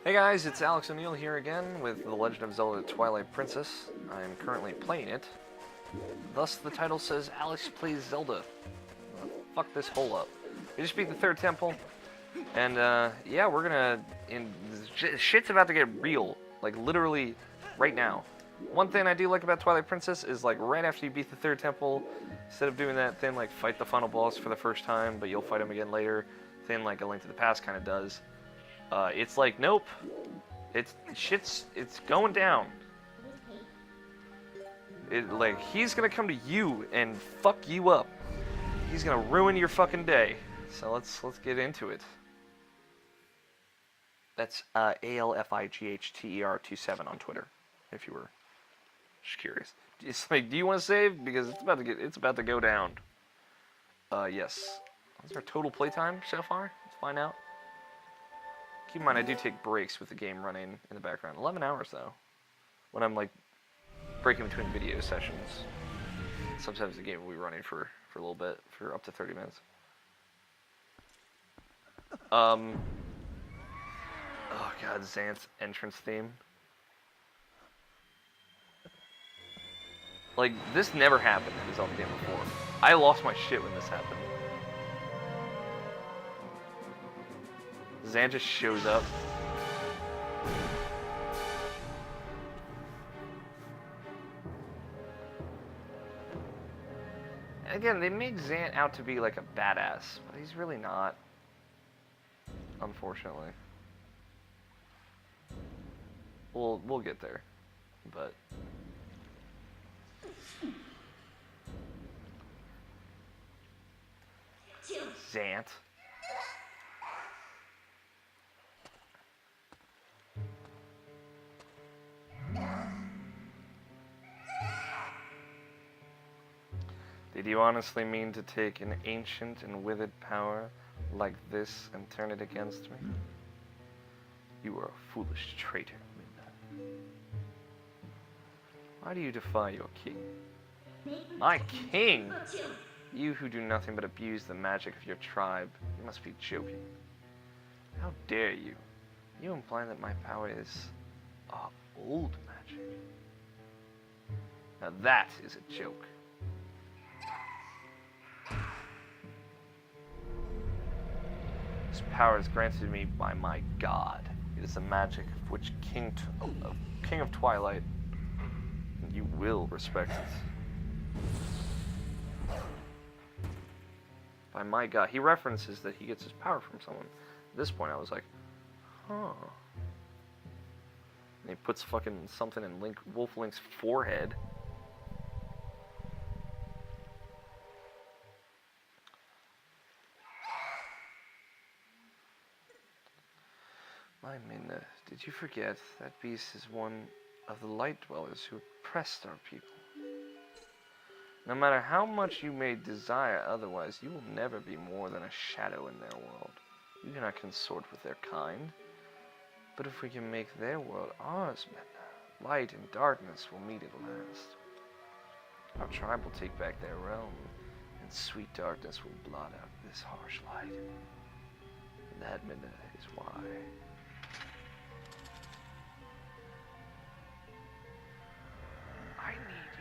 Hey guys, it's Alex O'Neill here again with The Legend of Zelda Twilight Princess. I'm currently playing it. Thus, the title says Alex plays Zelda. Fuck this hole up. We just beat the third temple, and yeah, we're gonna. Shit's about to get real. Like, literally, right now. One thing I do like about Twilight Princess is, like, right after you beat the third temple, instead of doing that thing like fight the final boss for the first time, but you'll fight him again later, thing like A Link to the Past kind of does. It's like, nope. It's going down. He's gonna come to you and fuck you up. He's gonna ruin your fucking day. So let's get into it. That's ALFIGHTER27 on Twitter, if you were just curious. It's like, do you want to save? Because it's about to go down. Yes. What's our total playtime so far? Let's find out. Keep in mind, I do take breaks with the game running in the background. 11 hours, though. When I'm, like, breaking between video sessions. Sometimes the game will be running for a little bit, for up to 30 minutes. Oh, God, Zant's entrance theme. Like, this never happened in the Zelda game before. I lost my shit when this happened. Zant just shows up. Again, they made Zant out to be like a badass, but he's really not. Unfortunately. We'll get there. But Zant. Did you honestly mean to take an ancient and withered power like this and turn it against me? You are a foolish traitor, Midna. Why do you defy your king? My king? You who do nothing but abuse the magic of your tribe, you must be joking. How dare you? You imply that my power is old magic. Now that is a joke. This power is granted to me by my god. It is the magic of which King of Twilight, and you will respect it. By my god. He references that he gets his power from someone. At this point, I was like, huh. And he puts fucking something in Wolf Link's forehead. My Midna, did you forget that beast is one of the light dwellers who oppressed our people? No matter how much you may desire otherwise, you will never be more than a shadow in their world. You cannot consort with their kind. But if we can make their world ours, Midna, light and darkness will meet at last. Our tribe will take back their realm, and sweet darkness will blot out this harsh light. And that, Midna, is why. I need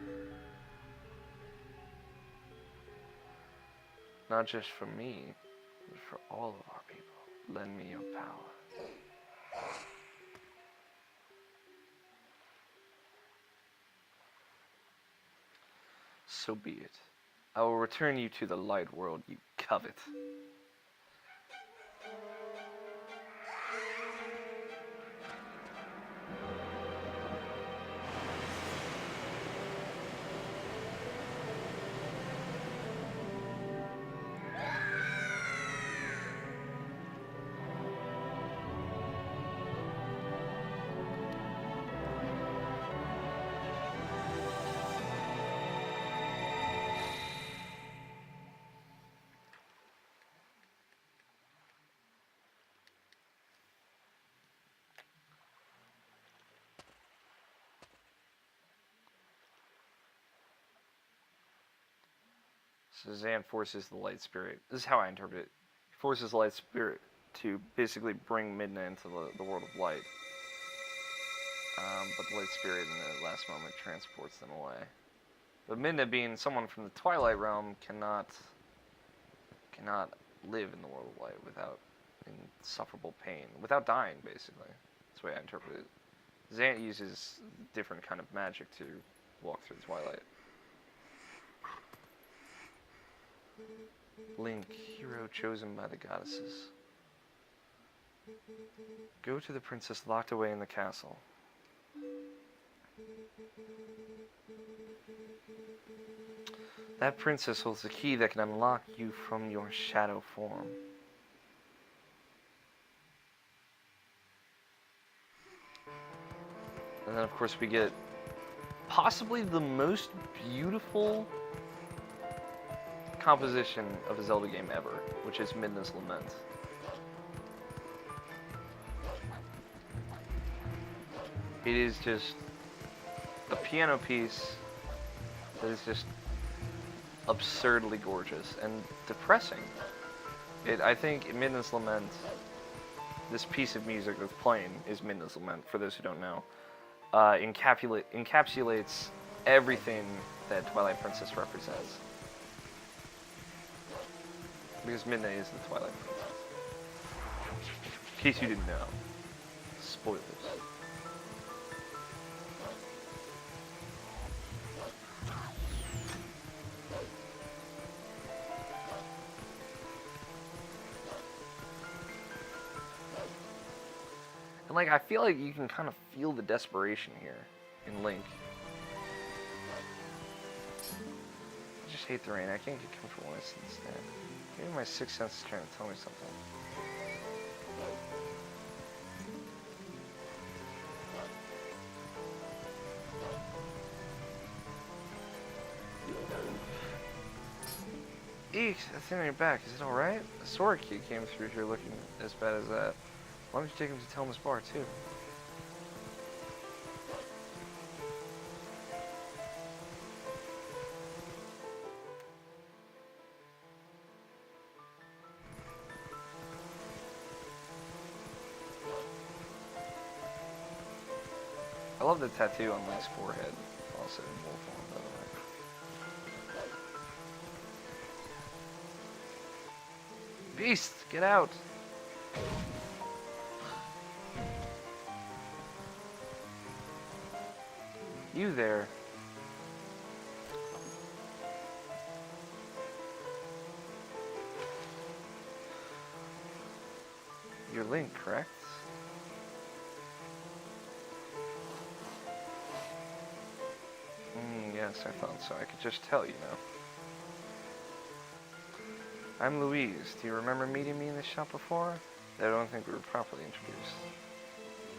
you. Not just for me, but for all of our people. Lend me your power. So be it. I will return you to the light world you covet. So Zant forces the light spirit. This is how I interpret it. He forces the light spirit to basically bring Midna into the world of light. But the Light Spirit in the last moment transports them away. But Midna, being someone from the Twilight realm, cannot live in the world of light without insufferable pain, without dying, basically. That's the way I interpret it. Zant uses different kind of magic to walk through the Twilight. Link, hero chosen by the goddesses. Go to the princess locked away in the castle. That princess holds the key that can unlock you from your shadow form. And then, of course, we get possibly the most beautiful composition of a Zelda game ever, which is Midna's Lament. It is just a piano piece that is just absurdly gorgeous and depressing. I think Midna's Lament, this piece of music that's playing is Midna's Lament, for those who don't know, encapsulates everything that Twilight Princess represents. Because Midna is the Twilight Princess. In case you didn't know. Spoilers. And like, I feel like you can kind of feel the desperation here in Link. I just hate the rain. I can't get comfortable when I sit and stand. Maybe my sixth sense is trying to tell me something. Eek, that thing on your back, is it alright? A Sora kid came through here looking as bad as that. Why don't you take him to Telma's bar, too? I love the tattoo on Link's forehead. Also in wolf form, by the way. Beast, get out! You there. You're Link, correct? Yes, I thought so. I could just tell, you know. I'm Louise. Do you remember meeting me in the shop before? I don't think we were properly introduced.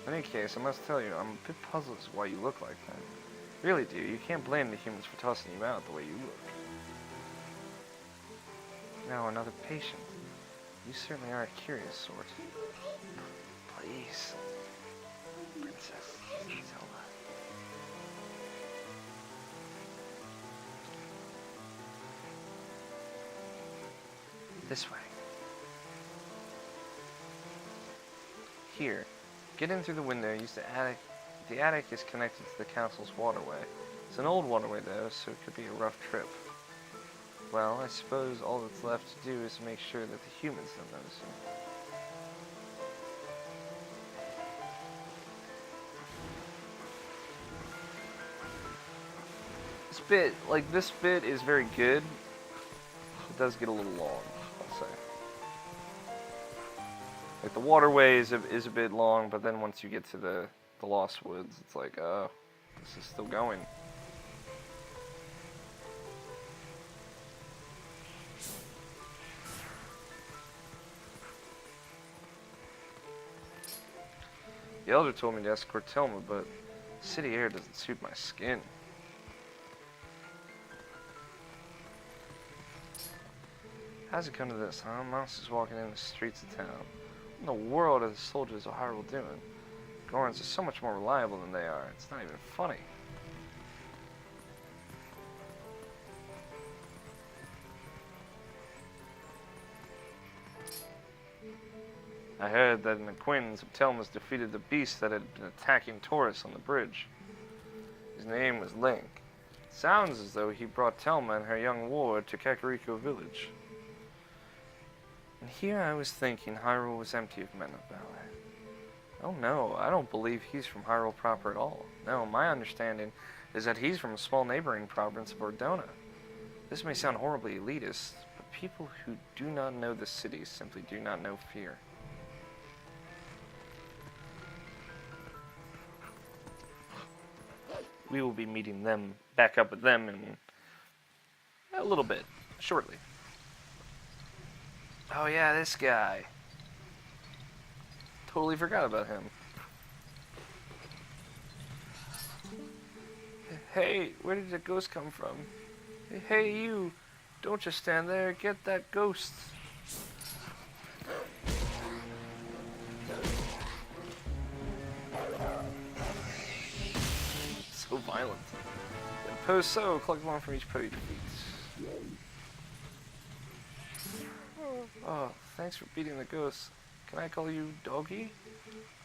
In any case, I must tell you, I'm a bit puzzled as to why you look like that. Really, dude, you can't blame the humans for tossing you out the way you look. Now, another patient. You certainly are a curious sort. Please. Princess Zelda. This way. Here. Get in through the window, use the attic. The attic is connected to the castle's waterway. It's an old waterway though, so it could be a rough trip. Well, I suppose all that's left to do is make sure that the humans don't notice you. This bit is very good. It does get a little long, I'll say. Like, the waterway is a bit long, but then once you get to the Lost Woods, it's like, oh, this is still going. The elder told me to escort Telma, but city air doesn't suit my skin. How's it come to this, huh? Monsters walking in the streets of town. What in the world are the soldiers of Hyrule doing? Gorons are so much more reliable than they are. It's not even funny. I heard that an acquaintance of Telma's defeated the beast that had been attacking Taurus on the bridge. His name was Link. It sounds as though he brought Telma and her young ward to Kakariko village. And here I was thinking Hyrule was empty of men of valor. Oh no, I don't believe he's from Hyrule proper at all. No, my understanding is that he's from a small neighboring province of Ordona. This may sound horribly elitist, but people who do not know the city simply do not know fear. We will be meeting them, back up with them in a little bit, shortly. Oh yeah, this guy. Totally forgot about him. Hey, where did the ghost come from? Hey, you! Don't just stand there, get that ghost! So violent. Then pose so, collect one from each party defeats. Oh, thanks for beating the ghost. Can I call you Doggy?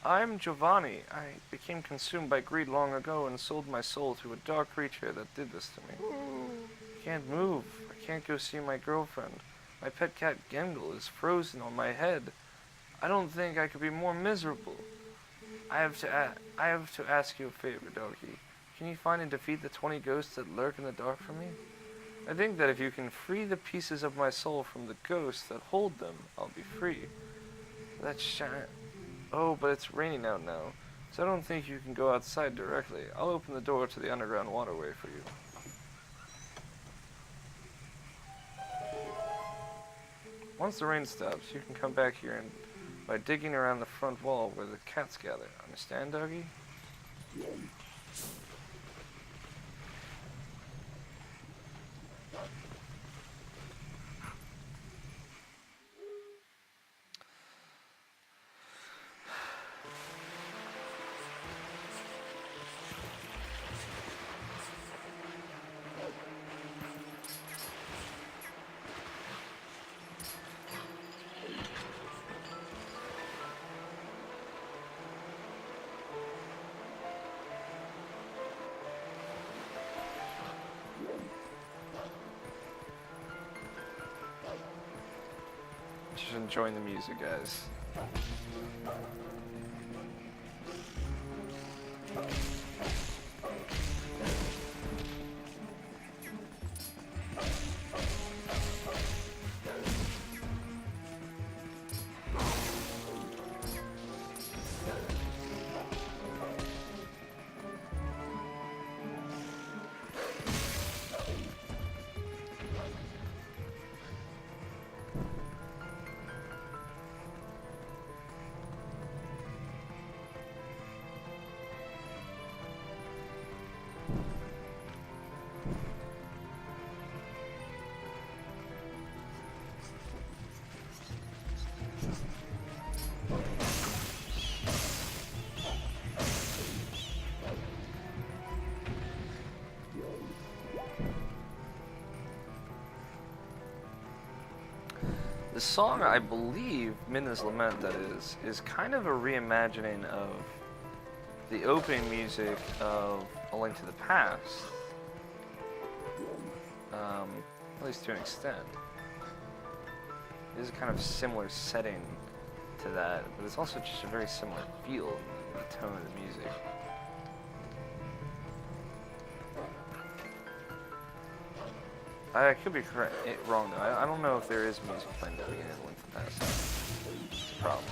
I'm Giovanni. I became consumed by greed long ago and sold my soul to a dark creature that did this to me. I can't move. I can't go see my girlfriend. My pet cat Gengal is frozen on my head. I don't think I could be more miserable. I have to ask you a favor, Doggy. Can you find and defeat the 20 ghosts that lurk in the dark for me? I think that if you can free the pieces of my soul from the ghosts that hold them, I'll be free. That shine. Oh, but it's raining out now, so I don't think you can go outside directly. I'll open the door to the underground waterway for you. Once the rain stops, you can come back here and by digging around the front wall where the cats gather. Understand, Doggy? Just enjoying the music, guys. The song, I believe, Midna's Lament, that is kind of a reimagining of the opening music of A Link to the Past. At least to an extent. It is a kind of similar setting to that, but it's also just a very similar feel in the tone of the music. I could be wrong though. I don't know if there is music playing at the beginning of Link to the Past. It's a problem.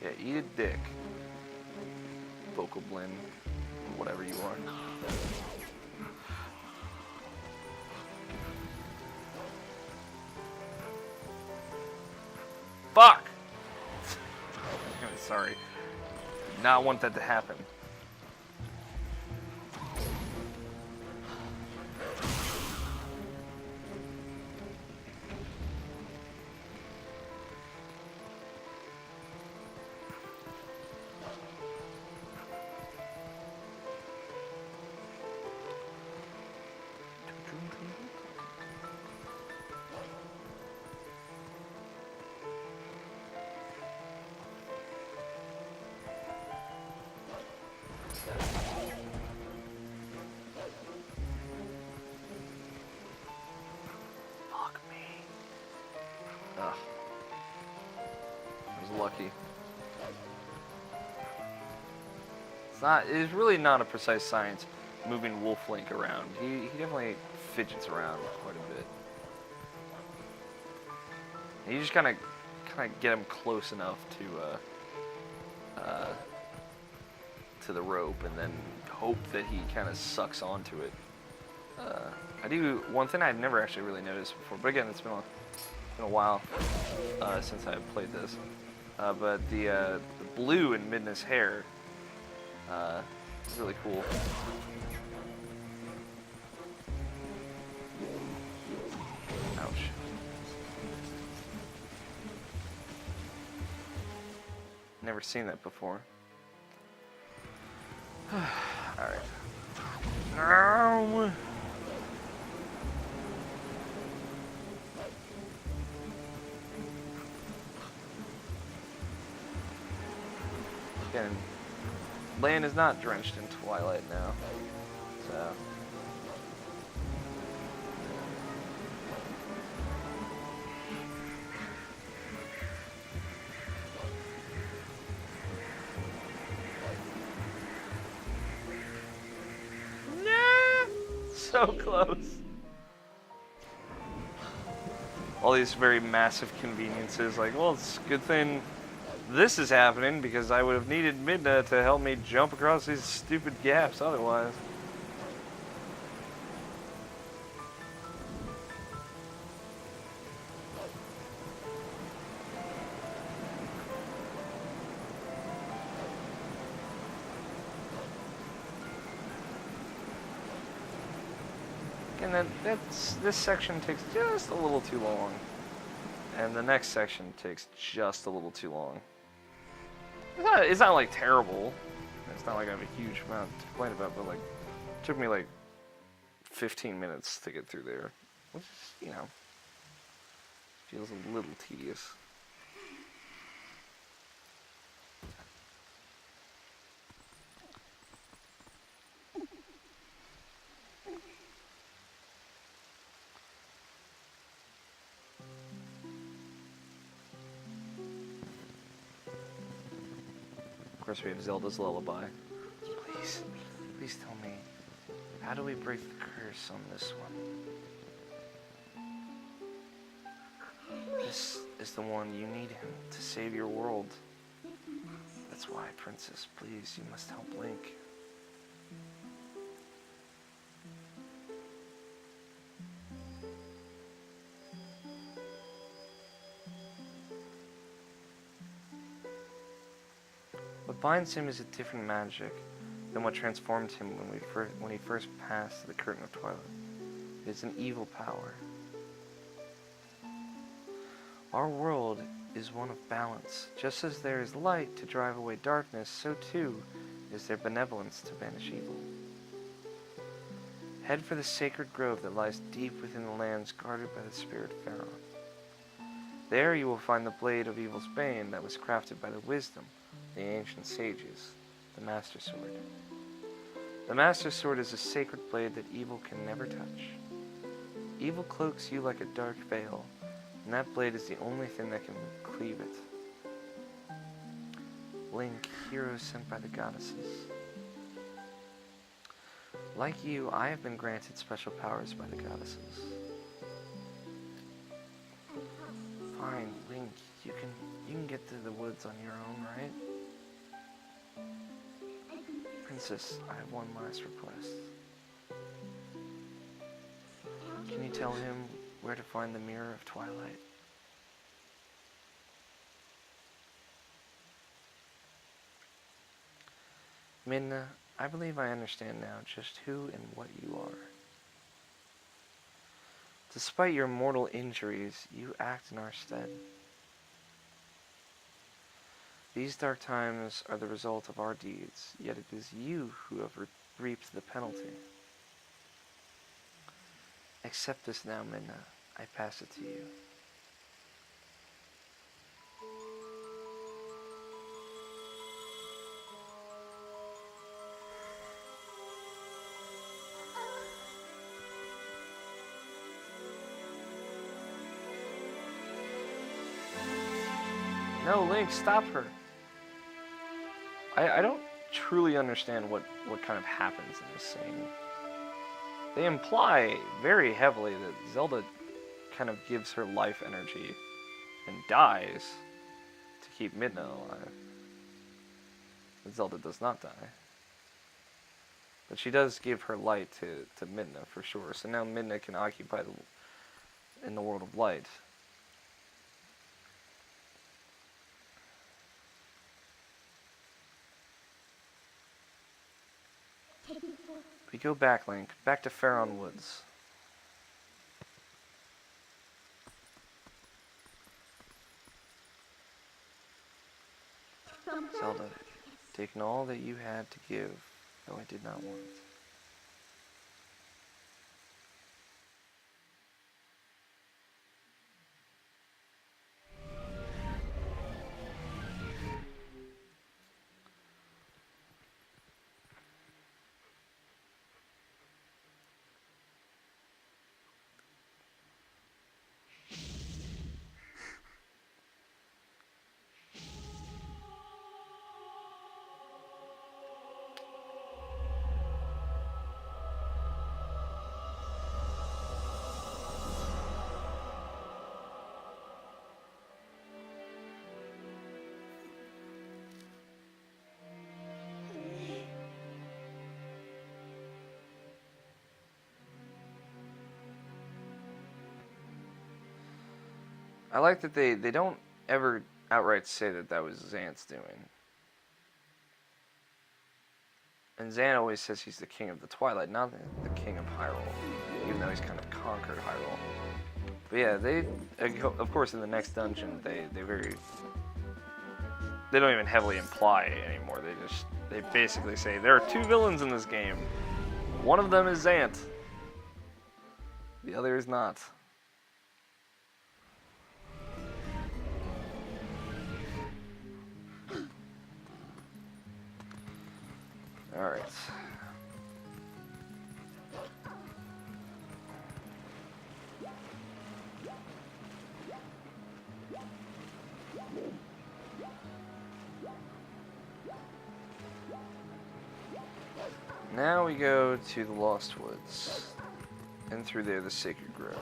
Yeah, eat a dick. Vocal blend, whatever you are. Fuck! Sorry. not want that to happen. Fuck me. Ugh. I was lucky. It's really not a precise science moving Wolf Link around. He definitely fidgets around quite a bit. And you just kind of get him close enough to the rope, and then hope that he kind of sucks onto it. I do one thing I'd never actually really noticed before, but again, it's been a while since I played this. But the blue in Midna's hair is really cool. Ouch. Never seen that before. Alright. No! Again, land is not drenched in Twilight now, so... So close. All these very massive conveniences, like, well, it's a good thing this is happening because I would have needed Midna to help me jump across these stupid gaps otherwise. And this section takes just a little too long. And the next section takes just a little too long. It's not like terrible. It's not like I have a huge amount to complain about, but like, it took me like 15 minutes to get through there. Which is, you know, feels a little tedious. Of course, we have Zelda's lullaby. Please, please tell me, how do we break the curse on this one? This is the one you need him to save your world. That's why, Princess, please, you must help Link. What binds him is a different magic than what transformed him when he first passed the curtain of Twilight. It is an evil power. Our world is one of balance. Just as there is light to drive away darkness, so too is there benevolence to banish evil. Head for the sacred grove that lies deep within the lands guarded by the spirit Pharaoh. There you will find the blade of evil's bane that was crafted by the wisdom of the ancient sages, the Master Sword. The Master Sword is a sacred blade that evil can never touch. Evil cloaks you like a dark veil, and that blade is the only thing that can cleave it. Link, hero sent by the goddesses. Like you, I have been granted special powers by the goddesses. Fine, Link, you can get to the woods on your own, right? Princess, I have one last request. Can you tell him where to find the Mirror of Twilight? Midna, I believe I understand now just who and what you are. Despite your mortal injuries, you act in our stead. These dark times are the result of our deeds, yet it is you who have reaped the penalty. Accept this now, Midna. I pass it to you. No, Link, stop her. I don't truly understand what kind of happens in this scene. They imply very heavily that Zelda kind of gives her life energy and dies to keep Midna alive. But Zelda does not die. But she does give her light to Midna for sure. So now Midna can occupy in the world of light. We go back, Link. Back to Faron Woods. Zelda, taken all that you had to give, though I did not want. I like that they don't ever outright say that was Zant's doing. And Zant always says he's the king of the Twilight, not the king of Hyrule, even though he's kind of conquered Hyrule. But yeah, of course, in the next dungeon, they don't even heavily imply anymore. They basically say there are two villains in this game. One of them is Zant. The other is not. Alright. Now we go to the Lost Woods. And through there, the Sacred Grove.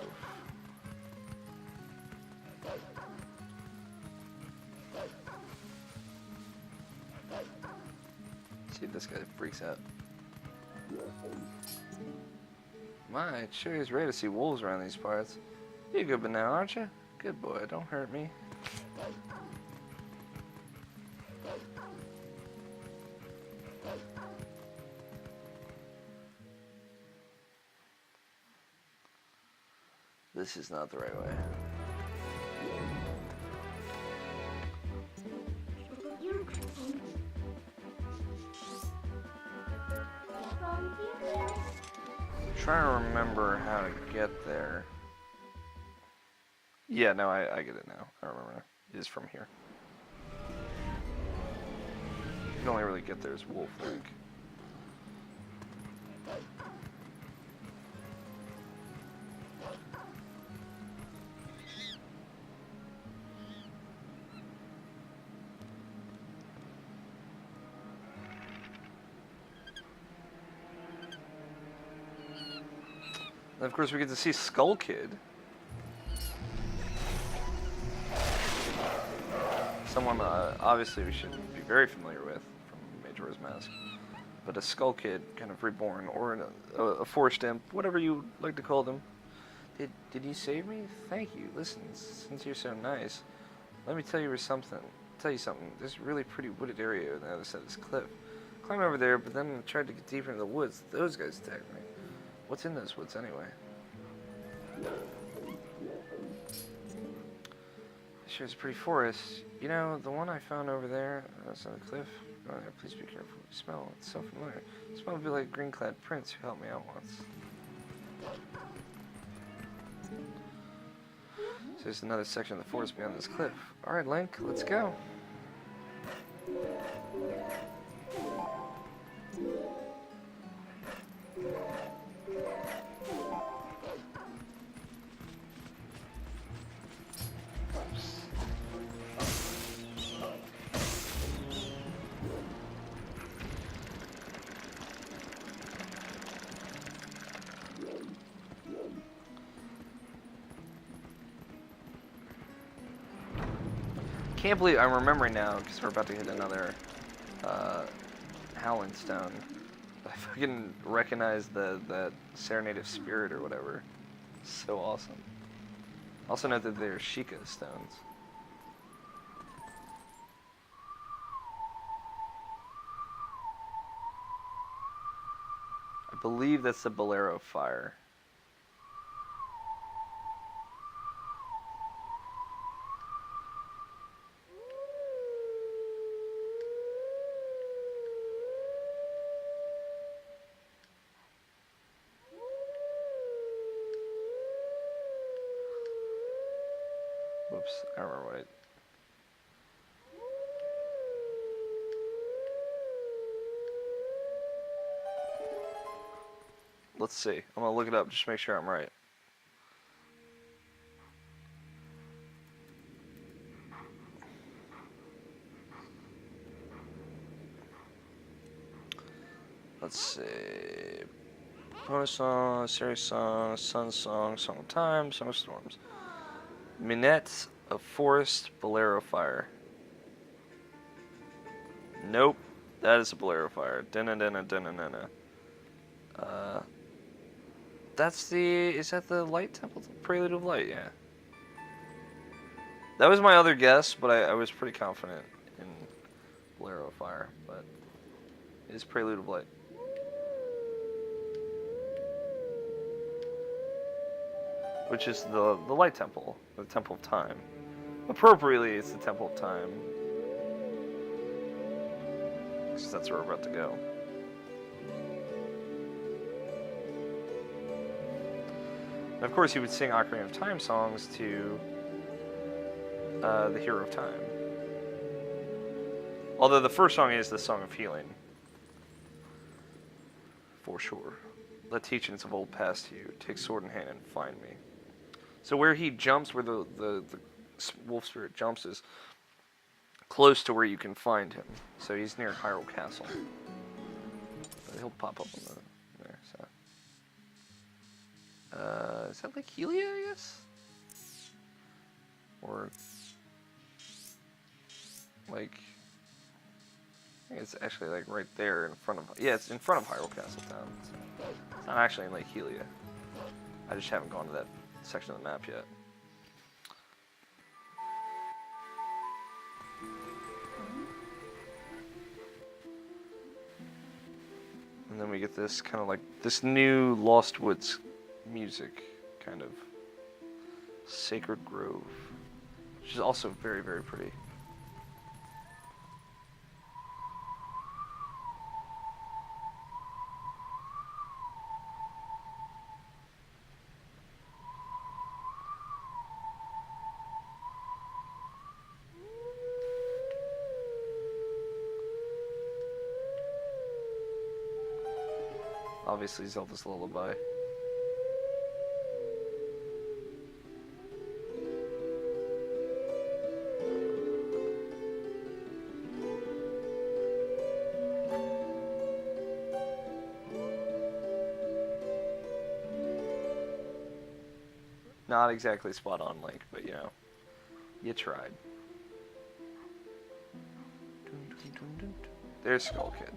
See if this guy freaks out. My, it sure is rare to see wolves around these parts. You're a good but now, aren't you? Good boy, don't hurt me. This is not the right way. Trying to remember how to get there. Yeah, no, I get it now. I remember now. It is from here. You can only really get there as Wolf Link. And of course, we get to see Skull Kid. Someone obviously we should be very familiar with from Majora's Mask. But a Skull Kid, kind of reborn, or a Forest Imp, whatever you like to call them. Did you save me? Thank you. Listen, since you're so nice, let me tell you something. There's a really pretty wooded area on the other side of this cliff. Climbed over there, but then tried to get deeper into the woods. Those guys attacked me. What's in those woods anyway? Sure, it's a pretty forest. You know, the one I found over there, that's on the cliff. Oh, yeah, please be careful. You smell, it's so familiar. It smells a bit like a green-clad prince who helped me out once. So there's another section of the forest beyond this cliff. Alright, Link, let's go. Can't believe I'm remembering now because we're about to hit another Howling Stone. I fucking recognize that Serenade of Spirit or whatever. So awesome. Also note that they're Sheikah stones. I believe that's the Bolero Fire. Whoops, I don't remember what it. Let's see. I'm gonna look it up just to make sure I'm right. Let's see. Bonus song, series song, sun song, song of time, song of storms. Minette of Forest, Bolero Fire. Nope, that is a Bolero Fire. Dun-dun-dun-dun-dun-dun-dun. That's the... Is that the Light Temple? Prelude of Light, yeah. That was my other guess, but I was pretty confident in Bolero Fire, but it is Prelude of Light. Which is the Light Temple, the Temple of Time. Appropriately, it's the Temple of Time. Because that's where we're about to go. And of course, he would sing Ocarina of Time songs to the Hero of Time. Although the first song is the Song of Healing. For sure. Let teachings of old pass to you. Take sword in hand and find me. So where he jumps, where the wolf spirit jumps, is close to where you can find him. So he's near Hyrule Castle. But he'll pop up on there. So is that like Helia, I guess? Or like I think it's actually like right there in front of it's in front of Hyrule Castle Town. So it's not actually in Lake Helia. I just haven't gone to that section of the map yet. And then we get this kind of like this new Lost Woods music, kind of Sacred Grove, which is also very, very pretty. Obviously, Zelda's Lullaby. Not exactly spot on, Link, but you know, you tried. There's Skull Kid.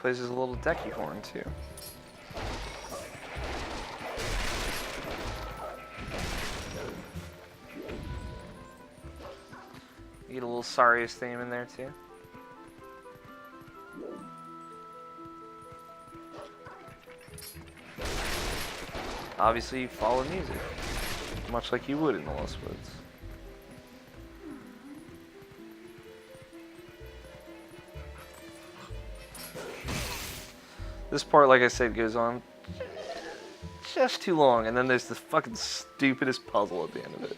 plays his little decky horn too. You get a little Sarius theme in there too. Obviously, you follow music, much like you would in the Lost Woods. This part, like I said, goes on just too long, and then there's the fucking stupidest puzzle at the end of it.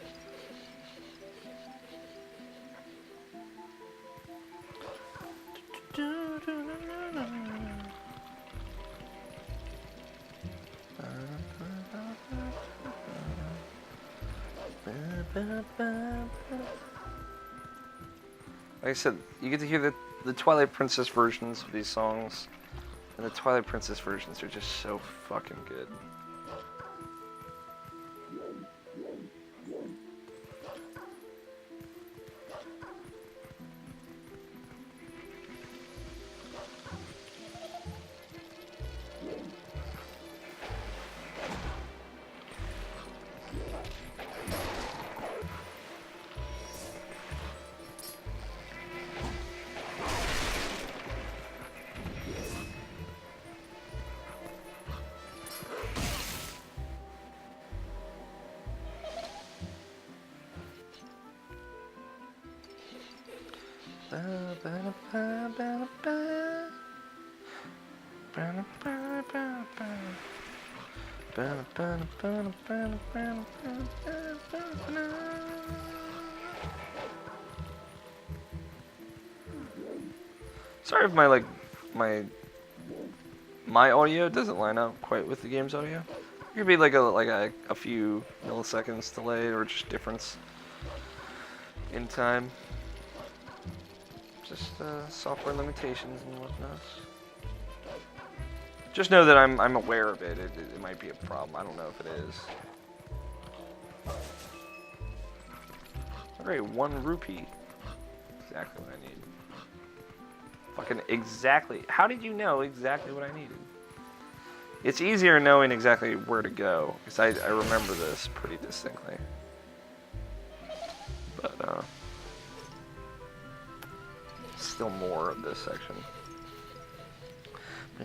Like I said, you get to hear the Twilight Princess versions of these songs, and the Twilight Princess versions are just so fucking good. Sorry if my audio doesn't line up quite with the game's audio. It could be like a few milliseconds delayed or just difference in time. Just software limitations and whatnot. Just know that I'm aware of it. It might be a problem. I don't know if it is. Alright, 1 rupee. Exactly what I need. Fucking exactly. How did you know exactly what I needed? It's easier knowing exactly where to go, because I remember this pretty distinctly. But, still more of this section. I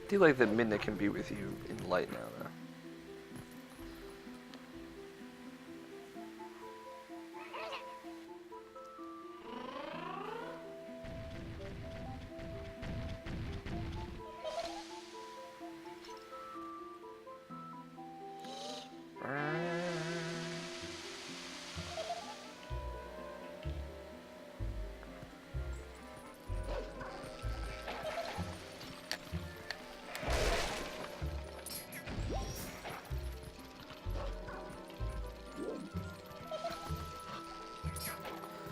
do like that Midna can be with you in light now, though.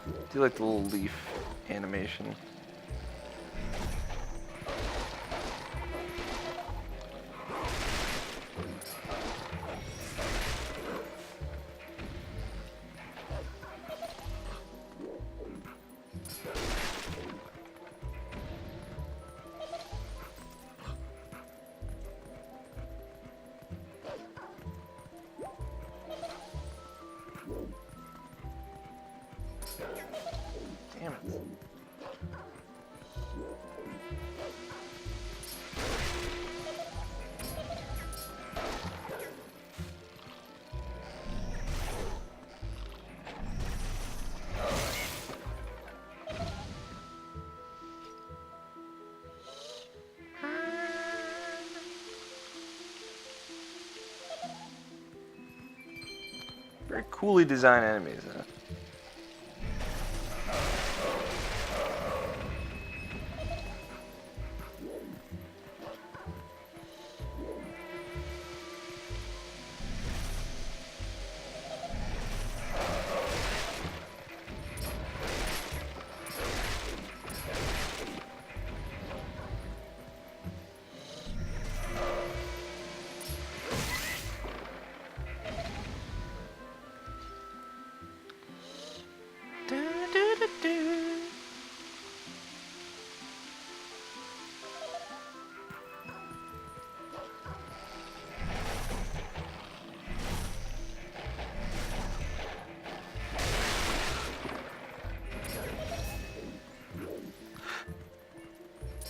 I do like the little leaf animation. Damn it. Very coolly designed enemies, huh?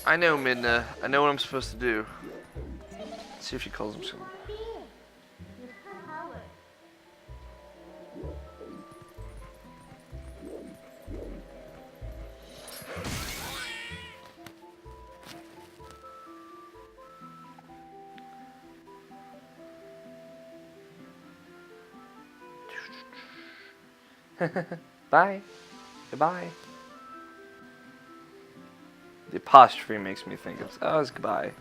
I know, Midna. I know what I'm supposed to do. Let's see if she calls him soon. Bye. Goodbye. The apostrophe makes me think of, oh, it's goodbye.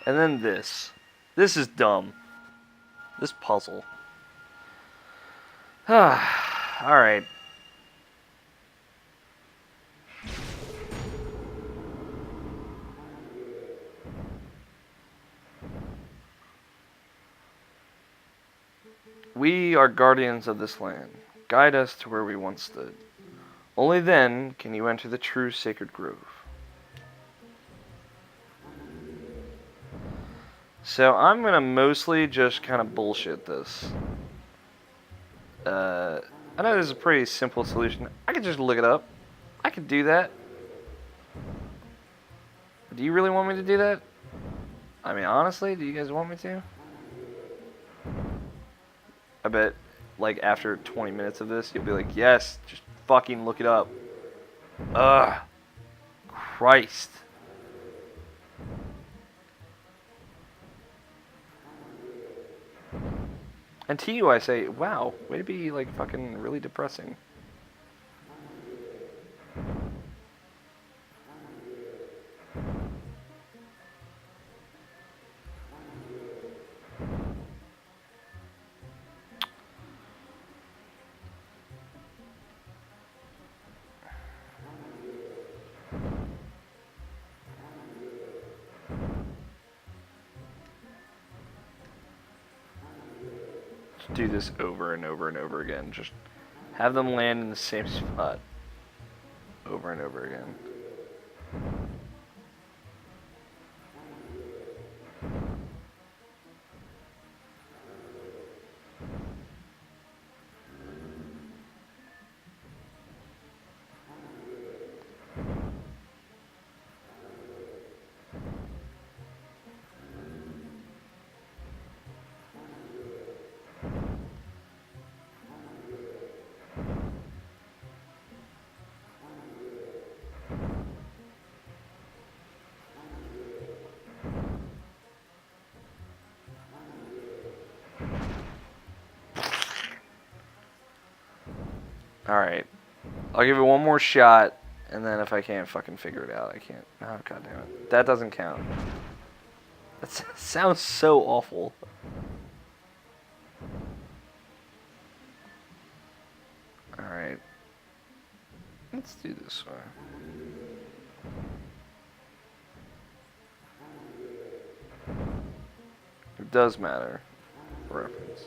And then this. This is dumb. This puzzle. Alright. We are guardians of this land. Guide us to where we once stood. Only then can you enter the true sacred grove. So I'm gonna mostly just kind of bullshit this. I know this is a pretty simple solution. I could just look it up. I could do that. Do you really want me to do that? I mean, honestly, do you guys want me to? I bet, like, after 20 minutes of this, you'll be like, yes, just fucking look it up. Ugh. Christ. And to you, I say, wow, way to be, like, fucking really depressing. Do this over and over and over again. Just have them land in the same spot over and over again. Alright. I'll give it one more shot, and then if I can't fucking figure it out, I can't. Oh, god damn it. That doesn't count. That sounds so awful. Alright. Let's do this one. It does matter. Reference.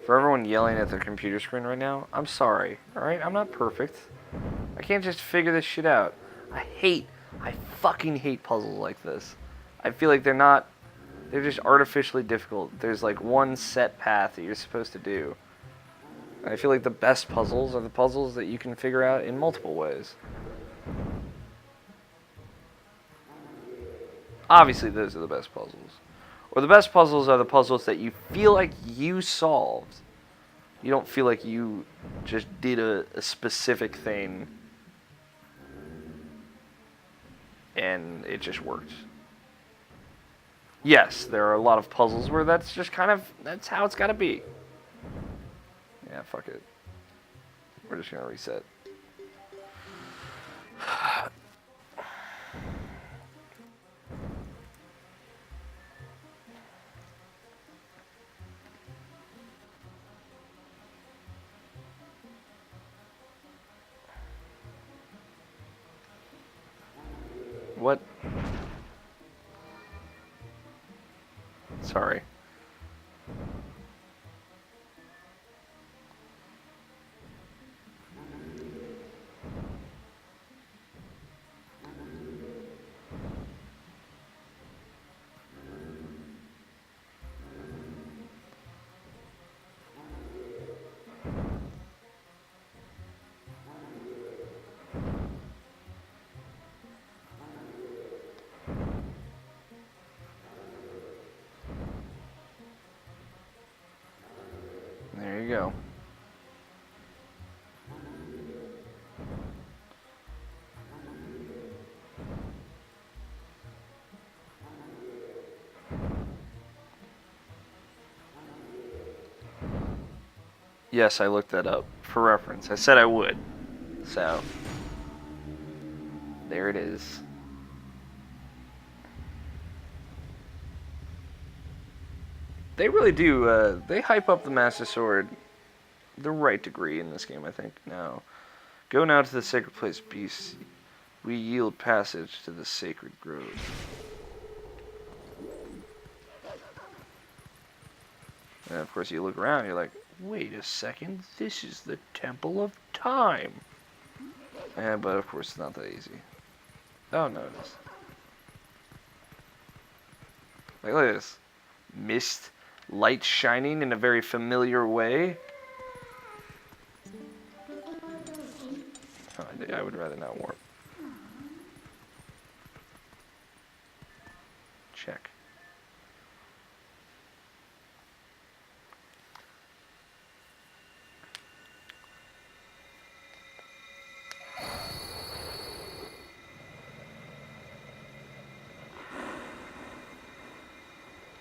For everyone yelling at their computer screen right now, I'm sorry, alright? I'm not perfect. I can't just figure this shit out. I fucking hate puzzles like this. I feel like they're just artificially difficult. There's like one set path that you're supposed to do. I feel like the best puzzles are the puzzles that you can figure out in multiple ways. Obviously, those are the best puzzles. Or the best puzzles are the puzzles that you feel like you solved. You don't feel like you just did a specific thing and it just worked. Yes, there are a lot of puzzles where that's just that's how it's gotta be. Yeah, fuck it. We're just gonna reset. What? Sorry. There you go. Yes, I looked that up for reference. I said I would. So, there it is. They really do, they hype up the Master Sword the right degree in this game, I think. Now, go now to the sacred place, beasts. We yield passage to the sacred grove. And of course you look around, you're like, wait a second, this is the Temple of Time. But of course it's not that easy. Oh no, it is. Like, look at this. Mist, light shining in a very familiar way. Oh, I would rather not warp. Check.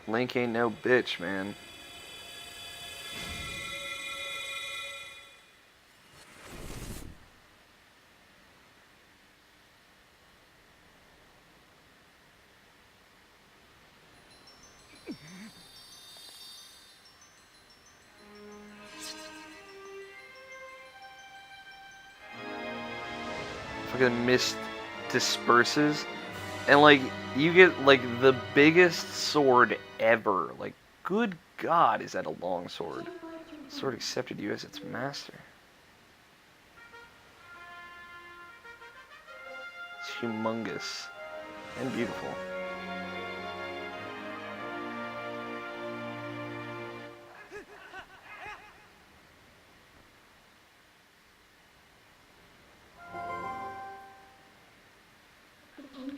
Link ain't no bitch, man. Fucking mist disperses. And, like, you get, like, the biggest sword ever. Like, good God, is that a long sword? The sword accepted you as its master. It's humongous. And beautiful.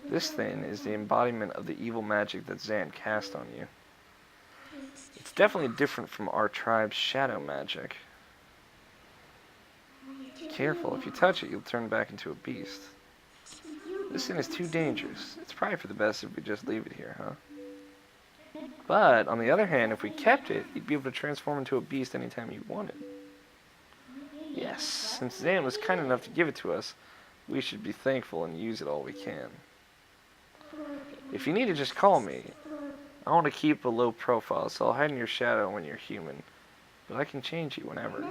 This thing is the embodiment of the evil magic that Zant cast on you. It's definitely different from our tribe's shadow magic. Careful, if you touch it, you'll turn back into a beast. This thing is too dangerous. It's probably for the best if we just leave it here, huh? But, on the other hand, if we kept it, you'd be able to transform into a beast anytime you wanted. Yes, since Zant was kind enough to give it to us, we should be thankful and use it all we can. If you need to, just call me. I want to keep a low profile, so I'll hide in your shadow when you're human. But I can change you whenever.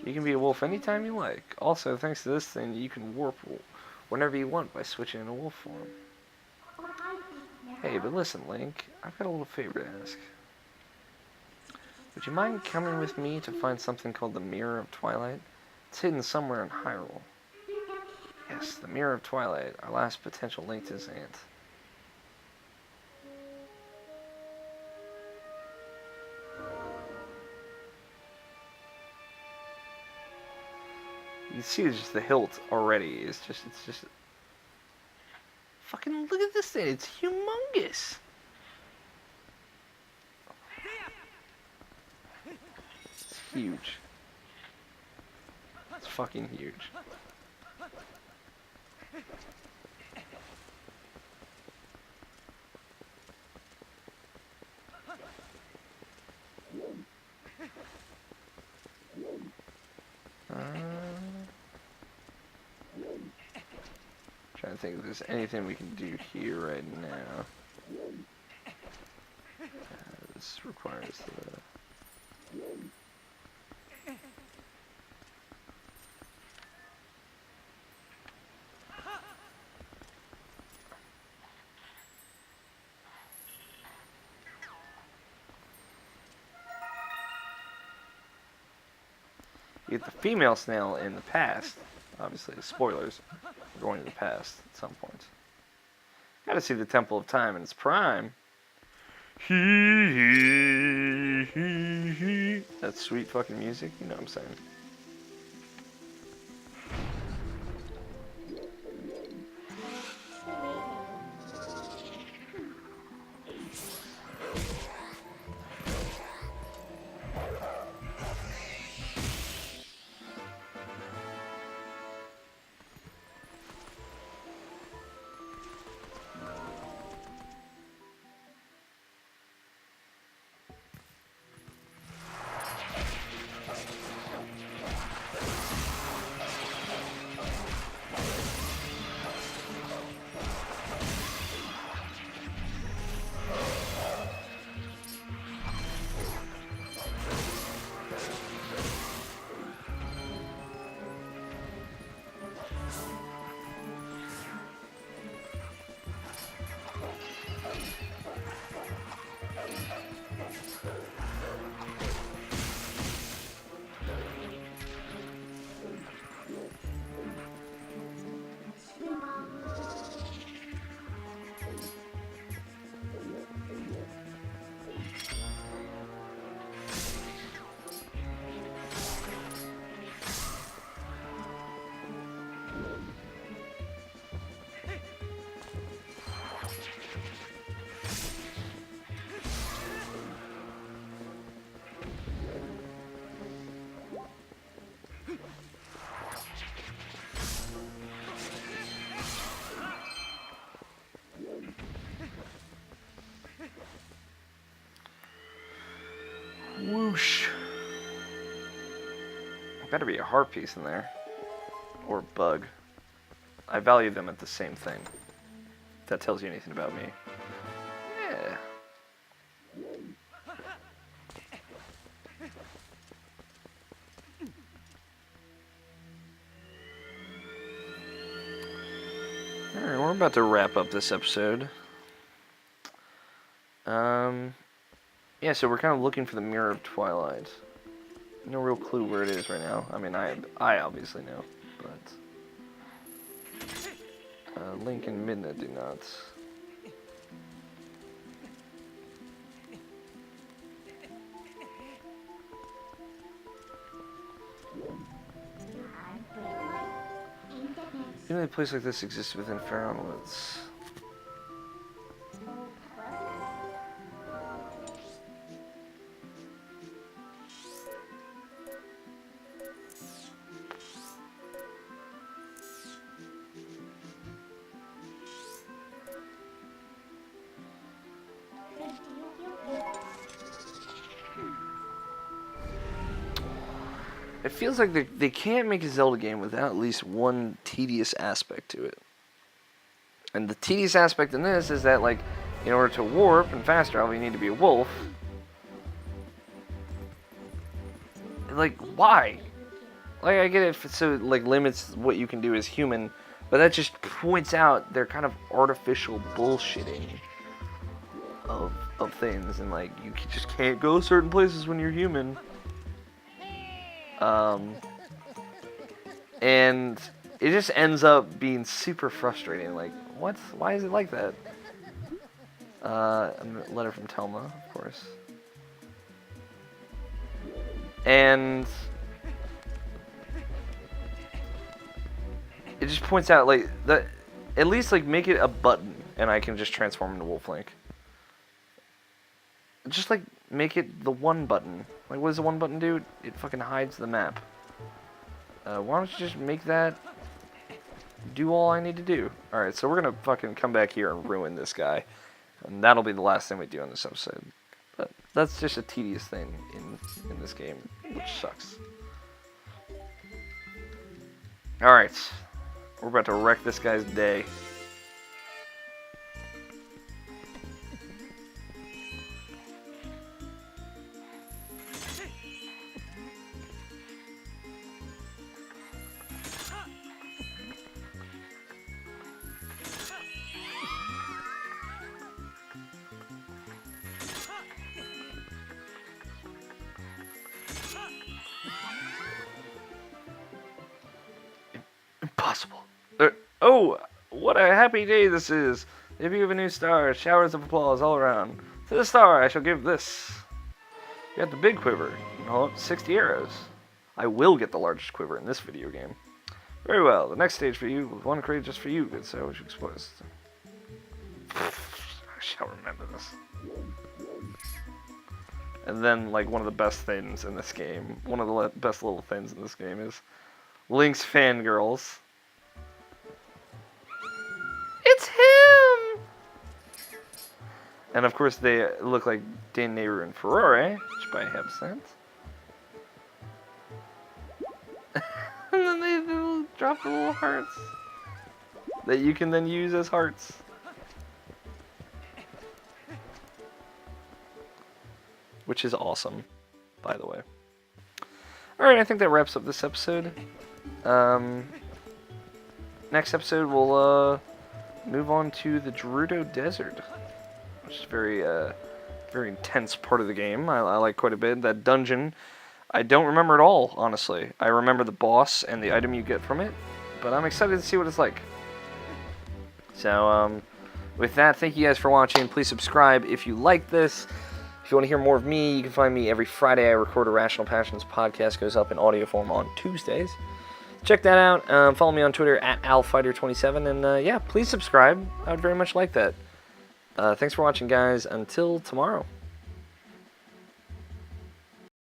You can be a wolf anytime you like. Also, thanks to this thing, you can warp whenever you want by switching into wolf form. Hey, but listen, Link. I've got a little favor to ask. Would you mind coming with me to find something called the Mirror of Twilight? It's hidden somewhere in Hyrule. Yes, the Mirror of Twilight, our last potential link to Zant. You can see it's just the hilt already. It's just. Fucking look at this thing. It's humongous. It's huge. It's fucking huge. Trying to think if there's anything we can do here right now. This requires the... You get the female snail in the past. Obviously, spoilers. We're going to the past at some point. Gotta see the Temple of Time in its prime. That sweet fucking music, you know what I'm saying. Whoosh. Better be a heart piece in there. Or bug. I value them at the same thing. If that tells you anything about me. Yeah. Alright, we're about to wrap up this episode. Yeah, so we're kind of looking for the Mirror of Twilight. No real clue where it is right now. I mean, I obviously know, but Link and Midna do not. The only place like this exists within Faron Woods. It feels like they can't make a Zelda game without at least one tedious aspect to it. And the tedious aspect in this is that, like, in order to warp and fast travel, you need to be a wolf. Like, why? Like, I get it if it so, like, limits what you can do as human, but that just points out their kind of artificial bullshitting of things, and, like, you just can't go certain places when you're human. And it just ends up being super frustrating. Like, what? Why is it like that? A letter from Telma, of course. And just points out, like, that. At least, like, make it a button, and I can just transform into Wolf Link. Just, like, make it the one button. Like, what does the one button do? It fucking hides the map. Why don't you just make that do all I need to do? Alright, so we're gonna fucking come back here and ruin this guy. And that'll be the last thing we do on this episode. But that's just a tedious thing in this game, which sucks. Alright. We're about to wreck this guy's day. Impossible. Oh, what a happy day this is. The debut of a new star. Showers of applause all around. To the star I shall give this. You got the big quiver. Oh, 60 arrows. I will get the largest quiver in this video game. Very well. The next stage for you was one created just for you, good sir, which you exposed. I shall remember this. And then, like, one of the best things in this game, one of the best little things in this game is Link's fangirls. It's him! And of course they look like Dan Nehru and Ferrari, which by have sense. And then they drop the little hearts that you can then use as hearts. Which is awesome, by the way. Alright, I think that wraps up this episode. Next episode we'll move on to the Gerudo Desert, which is very intense part of the game. I like quite a bit. That dungeon, I don't remember at all, honestly. I remember the boss and the item you get from it, but I'm excited to see what it's like. So, with that, thank you guys for watching. Please subscribe if you like this. If you want to hear more of me, you can find me every Friday. I record a Rational Passions podcast, goes up in audio form on Tuesdays. Check that out. Follow me on Twitter at AlFighter27, and yeah, please subscribe. I would very much like that. Thanks for watching, guys. Until tomorrow.